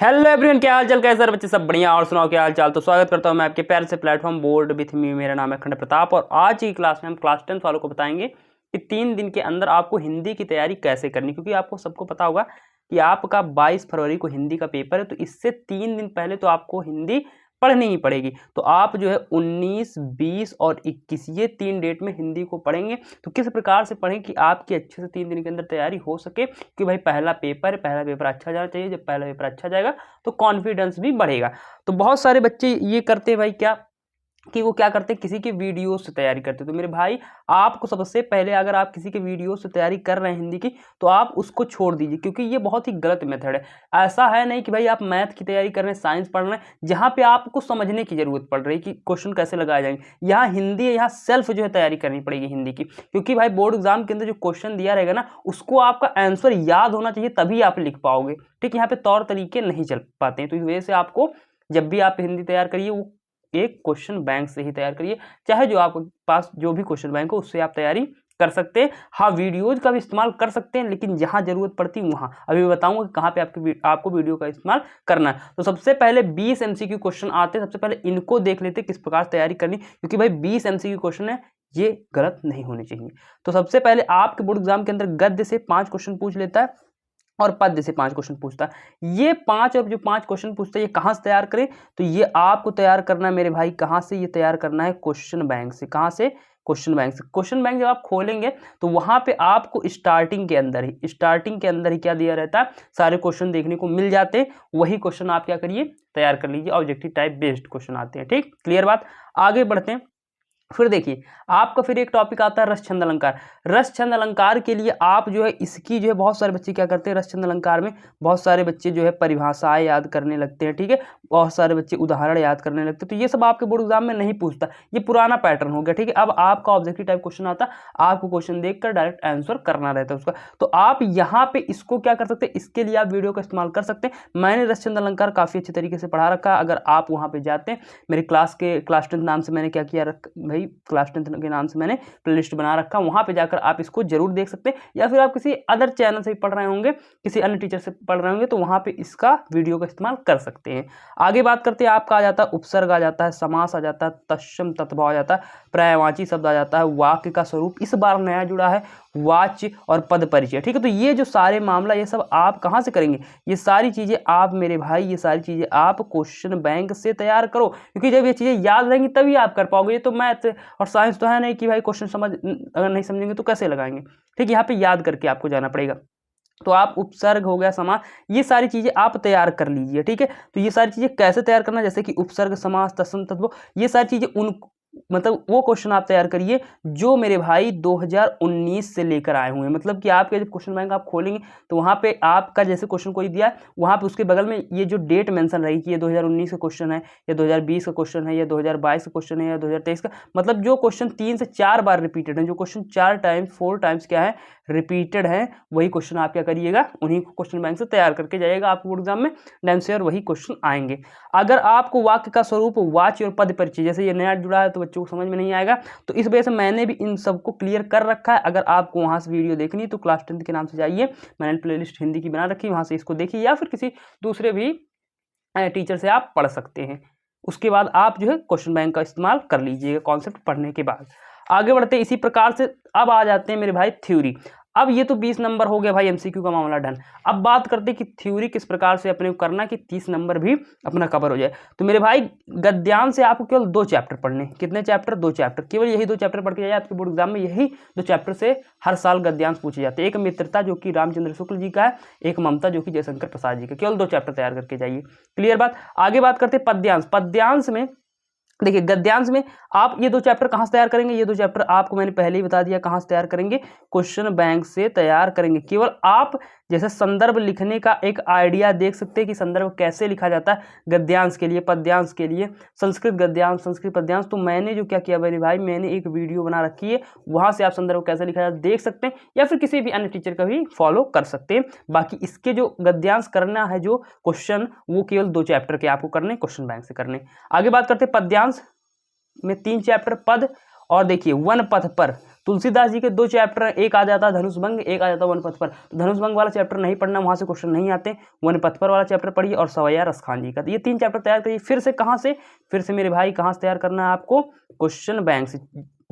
Hello everyone, क्या हाल चाल, कैसे बच्चे? सब बढ़िया। और सुनाओ क्या हाल चाल। तो स्वागत करता हूं मैं आपके प्यारे से प्लेटफॉर्म बोर्ड विथ मी। मेरा नाम है अखंड प्रताप और आज की क्लास में हम क्लास 10 वालों को बताएंगे कि 3 दिन के अंदर आपको हिंदी की तैयारी कैसे करनी। क्योंकि आपको सबको पता होगा कि आपका 22 फरवरी को हिंदी का पेपर है, तो इससे 3 दिन पहले तो आपको हिंदी पढ़नी ही पड़ेगी। तो आप जो है 19, 20 और 21 ये 3 डेट में हिंदी को पढ़ेंगे। तो किस प्रकार से पढ़ें कि आपकी अच्छे से 3 दिन के अंदर तैयारी हो सके कि भाई पहला पेपर अच्छा जाना चाहिए। जब पहला पेपर अच्छा जाएगा तो कॉन्फिडेंस भी बढ़ेगा। तो बहुत सारे बच्चे ये करते हैं भाई क्या कि वो क्या करते हैं, किसी के वीडियो से तैयारी करते हैं। तो मेरे भाई, आपको सबसे पहले अगर आप किसी के वीडियो से तैयारी कर रहे हैं हिंदी की, तो आप उसको छोड़ दीजिए, क्योंकि ये बहुत ही गलत मेथड है। ऐसा है नहीं कि भाई आप मैथ की तैयारी कर रहे हैं, साइंस पढ़ रहे हैं, जहाँ पे आपको समझने की जरूरत पड़ रही है कि क्वेश्चन कैसे लगाए जाएंगे। यहाँ हिंदी है, यहाँ सेल्फ जो है तैयारी करनी पड़ेगी हिंदी की। क्योंकि भाई बोर्ड एग्जाम के अंदर जो क्वेश्चन दिया रहेगा ना, उसको आपका आंसर याद होना चाहिए, तभी आप लिख पाओगे। ठीक, यहाँ पे तौर तरीके नहीं चल पाते हैं। तो इस वजह से आपको जब भी आप हिंदी तैयार करिए, वो एक क्वेश्चन बैंक से ही तैयार करिए। चाहे जो आपके पास जो भी क्वेश्चन बैंक हो उससे आप तैयारी कर सकते हैं। हाँ, वीडियोज का भी इस्तेमाल कर सकते हैं, लेकिन जहां जरूरत पड़ती है वहां। अभी बताऊंगा कि कहां पे आपको वीडियो का इस्तेमाल करना है। तो सबसे पहले 20 MCQ क्वेश्चन आते हैं। सबसे पहले इनको देख लेते हैं किस प्रकार तैयारी करनी, क्योंकि भाई 20 MCQ क्वेश्चन है, ये गलत नहीं होने चाहिए। तो सबसे पहले आपके बोर्ड एग्जाम के अंदर गद्य से 5 क्वेश्चन पूछ लेता है और पद्य से 5 क्वेश्चन पूछता है। ये 5 और जो 5 क्वेश्चन पूछता है, ये कहां से तैयार करें? तो ये आपको तैयार करना है मेरे भाई, कहां से ये तैयार करना है? क्वेश्चन बैंक से। कहां से? क्वेश्चन बैंक से। क्वेश्चन बैंक जब आप खोलेंगे तो वहां पे आपको स्टार्टिंग के अंदर ही क्या दिया रहता है, सारे क्वेश्चन देखने को मिल जाते हैं। वही क्वेश्चन आप क्या करिए, तैयार कर लीजिए। ऑब्जेक्टिव टाइप बेस्ड क्वेश्चन आते हैं। ठीक, क्लियर बात। आगे बढ़ते हैं। फिर देखिए, आपका फिर एक टॉपिक आता है रस छंद अलंकार। रस छंद अलंकार के लिए आप जो है इसकी जो है बहुत सारे बच्चे क्या करते हैं, रस छंद अलंकार में बहुत सारे बच्चे जो है परिभाषाएं याद करने लगते हैं। ठीक है, बहुत सारे बच्चे उदाहरण याद करने लगते हैं। तो ये सब आपके बोर्ड एग्जाम में नहीं पूछता, ये पुराना पैटर्न हो गया। ठीक है, अब आपका ऑब्जेक्टिव टाइप क्वेश्चन आता है, आपको क्वेश्चन देखकर डायरेक्ट आंसर करना रहता है उसका। तो आप यहाँ पे इसको क्या कर सकते हैं, इसके लिए आप वीडियो का इस्तेमाल कर सकते हैं। मैंने रस छंद अलंकार काफी अच्छे तरीके से पढ़ा रखा है। अगर आप वहाँ पे जाते हैं, मेरे क्लास 10 नाम से मैंने क्या किया भाई, क्लास 10 के नाम से मैंने प्लेलिस्ट बना रखा, वहां पे जाकर आप इसको जरूर देख सकते हैं। या फिर आप किसी अदर चैनल से पढ़ रहे होंगे, किसी अन्य टीचर से पढ़ रहे होंगे, तो वहां पे इसका वीडियो का इस्तेमाल कर सकते हैं। आगे बात करते हैं, आपका आ जाता है उपसर्ग, आ जाता है समास, आ जाता है तत्सम तत्भव, आ जाता है पर्यायवाची शब्द, आ जाता है वाक्य का स्वरूप। इस बार नया जुड़ा है वाच्य और पद परिचय। ठीक है, तो ये जो सारे मामला, ये सब आप कहां से करेंगे? ये सारी चीजें आप मेरे भाई, ये सारी चीजें आप क्वेश्चन बैंक से तैयार करो। क्योंकि जब ये चीजें याद रहेंगी तभी आप कर पाओगे। ये तो मैथ और साइंस तो है नहीं कि भाई क्वेश्चन अगर नहीं समझेंगे तो कैसे लगाएंगे। ठीक, यहाँ पे याद करके आपको जाना पड़ेगा। तो आप उपसर्ग हो गया, समास, ये सारी चीजें आप तैयार कर लीजिए। ठीक है, तो ये सारी चीजें कैसे तैयार करना, जैसे कि उपसर्ग, समास, तत्सम तत्व, ये सारी चीजें मतलब वो क्वेश्चन आप तैयार करिए जो मेरे भाई 2019 से लेकर आए हुए हैं। मतलब कि आपके जब क्वेश्चन बैंक आप खोलेंगे तो वहां पे आपका जैसे क्वेश्चन कोई दिया है, वहां पे उसके बगल में ये जो डेट मेंशन रहेगी कि ये 2019 का क्वेश्चन है, या 2020 का क्वेश्चन है, या 2022 का क्वेश्चन है, या 2023 का। मतलब जो क्वेश्चन 3 से 4 बार रिपीटेड है, जो क्वेश्चन 4 टाइम्स क्या है, रिपीटेड है, वही क्वेश्चन आप क्या करिएगा, उन्हीं को क्वेश्चन बैंक से तैयार करके जाइएगा। आपको बोर्ड एग्जाम में डैम श्योर वही क्वेश्चन आएंगे। अगर आपको वाक्य का स्वरूप, वाच्य और पद परिचय, जैसे ये नया जुड़ा है तो बच्चों को समझ में नहीं आएगा, तो इस वजह से मैंने भी इन सबको क्लियर कर रखा है। अगर आपको वहां से वीडियो देखनी तो क्लास 10 के नाम से जाइए, मैंने प्लेलिस्ट हिंदी की बना रखी है, वहां से इसको देखिए, या फिर किसी दूसरे भी टीचर से आप पढ़ सकते हैं। उसके बाद आप जो है क्वेश्चन बैंक का इस्तेमाल कर लीजिएगा कॉन्सेप्ट पढ़ने के बाद। आगे बढ़ते इसी प्रकार से। अब आ जाते हैं मेरे भाई थ्योरी। अब ये तो 20 नंबर हो गया भाई MCQ का मामला डन। अब बात करते हैं कि थ्योरी किस प्रकार से अपने को करना कि 30 नंबर भी अपना कवर हो जाए। तो मेरे भाई, गद्यांश से आपको केवल 2 चैप्टर पढ़ने। कितने चैप्टर? 2 चैप्टर, केवल यही 2 चैप्टर पढ़ के जाइए। आपके बोर्ड एग्जाम में यही 2 चैप्टर से हर साल गद्यांश पूछे जाते हैं। एक मित्रता जो कि रामचंद्र शुक्ल जी का है, एक ममता जो कि जयशंकर प्रसाद जी का। केवल 2 चैप्टर तैयार करके जाइए। क्लियर बात। आगे बात करते हैं पद्यांश। पद्यांश में देखिए, गद्यांश में आप ये 2 चैप्टर कहां से तैयार करेंगे? ये 2 चैप्टर आपको मैंने पहले ही बता दिया कहां से तैयार करेंगे, क्वेश्चन बैंक से तैयार करेंगे। केवल आप जैसे संदर्भ लिखने का एक आइडिया देख सकते हैं कि संदर्भ कैसे लिखा जाता है गद्यांश के लिए, पद्यांश के लिए, संस्कृत गद्यांश, संस्कृत पद्यांश। तो मैंने जो क्या किया मेरे भाई, मैंने एक वीडियो बना रखी है, वहां से आप संदर्भ कैसे लिखा जाता है देख सकते हैं, या फिर किसी भी अन्य टीचर का भी फॉलो कर सकते हैं। बाकी इसके जो गद्यांश करना है, जो क्वेश्चन, वो केवल 2 चैप्टर के आपको करने, क्वेश्चन बैंक से करने। आगे बात करते हैं पद्यांश में 3 चैप्टर पद, और देखिए वन पथ पर। तुलसीदास जी के 2 चैप्टर, एक आ जाता है धनुष भंग, एक आ जाता है वन पथ पर। तो धनुष भंग वाला चैप्टर नहीं पढ़ना, वहाँ से क्वेश्चन नहीं आते। वन पथ पर वाला चैप्टर पढ़िए और सवैया रसखान जी का। तो ये 3 चैप्टर तैयार करिए। फिर से कहाँ से, फिर से मेरे भाई कहाँ से तैयार करना है आपको, क्वेश्चन बैंक से।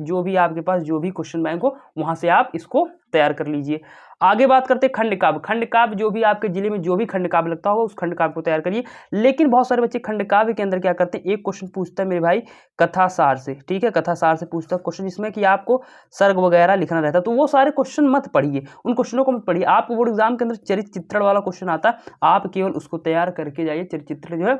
जो भी आपके पास जो भी क्वेश्चन बैंक हो वहाँ से आप इसको तैयार कर लीजिए। आगे बात करते हैं खंड काव्य। खंड काव्य जो भी आपके जिले में जो भी खंड काव्य लगता होगा उस खंड काव्य को तैयार करिए। लेकिन बहुत सारे बच्चे खंड काव्य के अंदर क्या करते हैं, एक क्वेश्चन पूछता है मेरे भाई कथासार से, ठीक है, कथासार से पूछता है क्वेश्चन, जिसमें कि आपको सर्ग वगैरह लिखना रहता है। तो वो सारे क्वेश्चन मत पढ़िए, उन क्वेश्चनों को मत पढ़िए। आपको बोर्ड एग्जाम के अंदर चरित्र चित्रण वाला क्वेश्चन आता है, आप केवल उसको तैयार करके जाइए। चरित्र चित्रण जो है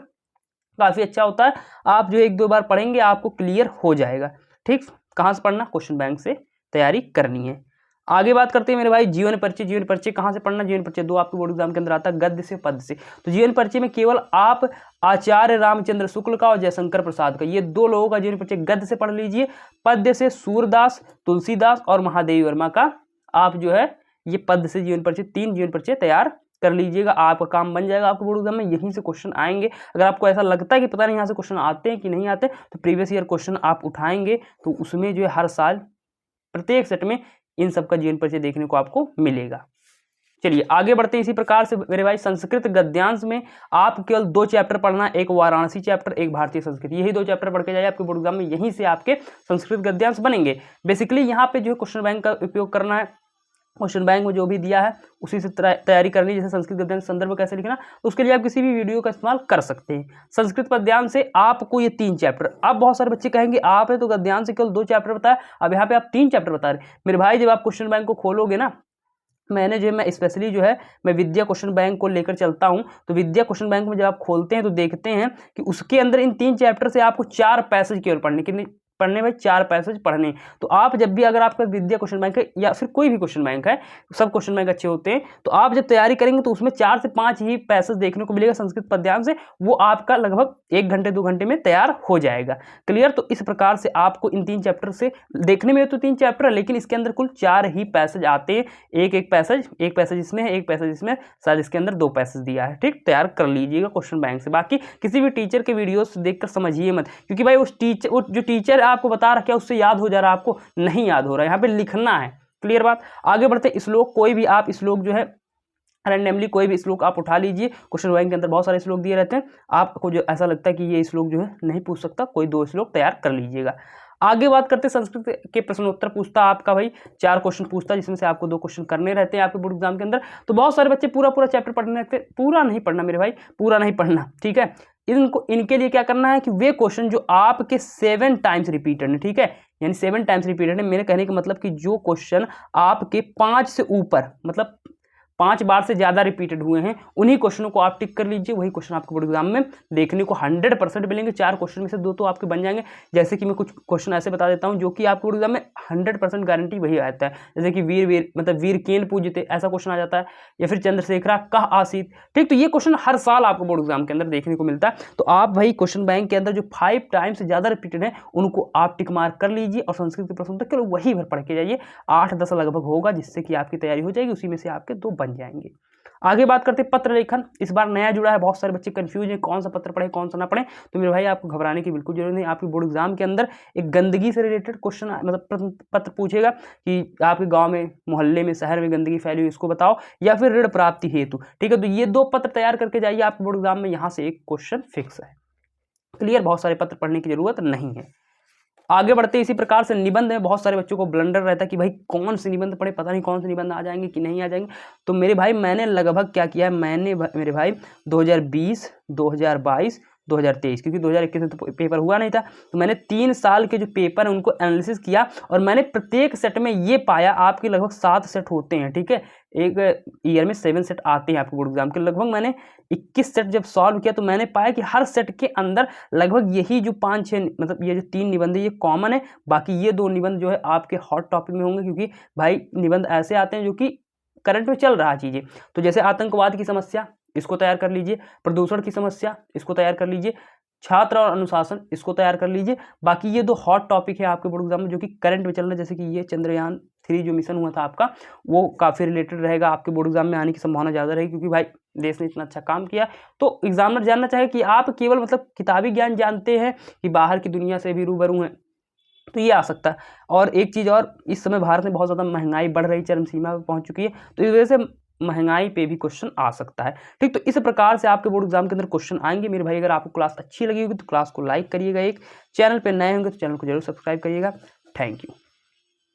काफी अच्छा होता है, आप जो 1-2 बार पढ़ेंगे आपको क्लियर हो जाएगा। ठीक, कहाँ से पढ़ना, क्वेश्चन बैंक से तैयारी करनी है। आगे बात करते हैं मेरे भाई जीवन परिचय। जीवन परिचय कहाँ से पढ़ना, जीवन परिचय 2 आपके बोर्ड एग्जाम के अंदर आता है, गद्य से पद्य से। तो जीवन परिचय में केवल आप आचार्य रामचंद्र शुक्ल का और जयशंकर प्रसाद का, ये 2 लोगों का जीवन परिचय गद्य से पढ़ लीजिए। पद्य से सूरदास, तुलसीदास और महादेवी वर्मा का आप जो है ये पद्य से जीवन परिचय, 3 जीवन परिचय तैयार कर लीजिएगा। आपका काम बन जाएगा। आपके बोर्ड एग्जाम में यहीं से क्वेश्चन आएंगे। अगर आपको ऐसा लगता है कि पता नहीं यहाँ से क्वेश्चन आते हैं कि नहीं आते, तो प्रीवियस ईयर क्वेश्चन आप उठाएंगे तो उसमें जो है हर साल प्रत्येक सेट में इन सब का जीवन परिचय देखने को आपको मिलेगा। चलिए आगे बढ़ते हैं। इसी प्रकार से मेरे भाई संस्कृत गद्यांश में आप केवल 2 चैप्टर पढ़ना, एक वाराणसी चैप्टर, एक भारतीय संस्कृत। यही 2 चैप्टर पढ़ के जाइए, आपके बोर्ड एग्जाम में यहीं से आपके संस्कृत गद्यांश बनेंगे। बेसिकली यहाँ पे जो है क्वेश्चन बैंक का उपयोग करना है, क्वेश्चन बैंक में जो भी दिया है उसी से तैयारी करनी। जैसे संस्कृत गद्यांश संदर्भ कैसे लिखना, उसके लिए आप किसी भी वीडियो का इस्तेमाल कर सकते हैं। संस्कृत पद्यांश से आपको ये 3 चैप्टर, अब बहुत सारे बच्चे कहेंगे आपने तो गद्यांश से केवल 2 चैप्टर बताया, अब यहाँ पे आप 3 चैप्टर बता रहे। मेरे भाई जब आप क्वेश्चन बैंक को खोलोगे ना, मैंने जो है मैं स्पेशली जो है मैं विद्या क्वेश्चन बैंक को लेकर चलता हूं, तो विद्या क्वेश्चन बैंक में जब आप खोलते हैं तो देखते हैं कि उसके अंदर इन 3 चैप्टर से आपको 4 पैसेज केवल पढ़ने, कितने पढ़ने भाई, 4 पैसेज पढ़ने। तो आप जब भी, अगर आपका विद्या क्वेश्चन बैंक है या फिर कोई भी क्वेश्चन बैंक है, सब क्वेश्चन बैंक अच्छे होते हैं, तो आप जब तैयारी करेंगे तो उसमें 4 से 5 ही पैसेज देखने को मिलेगा संस्कृत पद्यांश से, वो आपका लगभग 1 घंटे 2 घंटे में तैयार हो जाएगा। क्लियर। तो इस प्रकार से आपको इन 3 चैप्टर से, देखने में तो 3 चैप्टर है लेकिन इसके अंदर कुल 4 ही पैसेज आते हैं। एक पैसेज इसमें है, एक पैसेज इसमें, शायद इसके अंदर 2 पैसेज दिया है। ठीक, तैयार कर लीजिएगा क्वेश्चन बैंक से। बाकी किसी भी टीचर के वीडियोस देखकर समझिए मत, क्योंकि भाई वो जो टीचर आपको बता रहा है उससे याद हो जा रहा है, आपको नहीं याद हो रहा है, यहाँ पे लिखना है। क्लियर बात। आगे बढ़ते, श्लोक कोई भी आप श्लोक जो है रैंडमली कोई भी श्लोक आप उठा लीजिए। क्वेश्चन बैंक के अंदर बहुत सारे श्लोक दिए रहते हैं, आपको जो ऐसा लगता है कि ये श्लोक जो है नहीं पूछ सकता, कोई 2 श्लोक तैयार कर लीजिएगा। आगे बात करते हैं संस्कृत के प्रश्नोत्तर पूछता आपका भाई 4 क्वेश्चन पूछता, जिसमें से आपको 2 क्वेश्चन करने रहते हैं आपके बोर्ड एग्जाम के अंदर। तो बहुत सारे बच्चे पूरा चैप्टर पढ़ने रहते हैं, पूरा नहीं पढ़ना मेरे भाई, पूरा नहीं पढ़ना। ठीक है, इनके लिए क्या करना है कि वे क्वेश्चन जो आपके 7 टाइम्स रिपीटेड है, ठीक है, यानी 7 टाइम्स रिपीटेड है, मेरे कहने का मतलब कि जो क्वेश्चन आपके 5 से ऊपर, मतलब 5 बार से ज़्यादा रिपीटेड हुए हैं, उन्हीं क्वेश्चनों को आप टिक कर लीजिए। वही क्वेश्चन आपको बोर्ड एग्जाम में देखने को 100% मिलेंगे। 4 क्वेश्चन में से 2 तो आपके बन जाएंगे। जैसे कि मैं कुछ क्वेश्चन ऐसे बता देता हूं जो कि आपको बोर्ड एग्जाम में 100% गारंटी वही आता है। जैसे कि वीर केन पूजते, ऐसा क्वेश्चन आ जाता है, या फिर चंद्रशेखरा कह आसीत। ठीक, तो ये क्वेश्चन हर साल आपको बोर्ड एग्जाम के अंदर देखने को मिलता है। तो आप भाई क्वेश्चन बैंक के अंदर जो 5 टाइम्स से ज़्यादा रिपीटेड है उनको आप टिक मार्क कर लीजिए, और संस्कृत के प्रश्न तक केवल वही भर पढ़ के जाइए। 8-10 लगभग होगा, जिससे कि आपकी तैयारी हो जाएगी, उसी में से आपके 2 बन जाएंगे। आगे बात करते हैं पत्र लेखन। इस बार नया जुड़ा है, बहुत सारे बच्चे कंफ्यूज हैं कौन सा पत्र पढ़े कौन सा ना पढ़े। तो मेरे भाई आपको घबराने की बिल्कुल जरूरत नहीं। आपके बोर्ड एग्जाम के अंदर एक गंदगी से रिलेटेड क्वेश्चन, मतलब पत्र पूछेगा कि आपके गांव में, मोहल्ले में, शहर में गंदगी फैली हुई, इसको बताओ, या फिर ऋण प्राप्ति हेतु। ठीक है, तो ये 2 पत्र तैयार करके जाइए, आपके बोर्ड एग्जाम में यहाँ से एक क्वेश्चन फिक्स है। क्लियर, बहुत सारे पत्र पढ़ने की जरूरत नहीं है। आगे बढ़ते इसी प्रकार से निबंध में बहुत सारे बच्चों को ब्लंडर रहता है कि भाई कौन से निबंध पढ़े, पता नहीं कौन से निबंध आ जाएंगे कि नहीं आ जाएंगे। तो मेरे भाई मैंने लगभग क्या किया है, मैंने मेरे भाई 2020, 2022, 2023, क्योंकि 2021 में तो पेपर हुआ नहीं था, तो मैंने 3 साल के जो पेपर है उनको एनालिसिस किया, और मैंने प्रत्येक सेट में ये पाया, आपके लगभग 7 सेट होते हैं। ठीक है, एक ईयर में 7 सेट आते हैं आपके बोर्ड एग्जाम के। लगभग मैंने 21 सेट जब सॉल्व किया तो मैंने पाया कि हर सेट के अंदर लगभग यही जो 5-6, मतलब ये जो 3 निबंध है ये कॉमन है, बाकी ये 2 निबंध जो है आपके हॉट टॉपिक में होंगे, क्योंकि भाई निबंध ऐसे आते हैं जो कि करंट में चल रहा चीज़ें। तो जैसे आतंकवाद की समस्या, इसको तैयार कर लीजिए, प्रदूषण की समस्या, इसको तैयार कर लीजिए, छात्र और अनुशासन, इसको तैयार कर लीजिए। बाकी ये 2 हॉट टॉपिक है आपके बोर्ड एग्जाम में जो कि करंट में चल रहा है, जैसे कि ये चंद्रयान 3 जो मिशन हुआ था आपका, वो काफ़ी रिलेटेड रहेगा, आपके बोर्ड एग्जाम में आने की संभावना ज़्यादा रहेगी, क्योंकि भाई देश ने इतना अच्छा काम किया। तो एग्जामिनर जानना चाहे कि आप केवल मतलब किताबी ज्ञान जानते हैं कि बाहर की दुनिया से भी रूबरू हैं, तो ये आ सकता है। और एक चीज़ और, इस समय भारत में बहुत ज़्यादा महंगाई बढ़ रही, चरम सीमा पे पहुँच चुकी है, तो इस वजह से महंगाई पे भी क्वेश्चन आ सकता है। ठीक, तो इस प्रकार से आपके बोर्ड एग्जाम के अंदर क्वेश्चन आएंगे। मेरे भाई अगर आपको क्लास अच्छी लगी होगी तो क्लास को लाइक करिएगा, एक चैनल पे नए होंगे तो चैनल को जरूर सब्सक्राइब करिएगा। Thank you.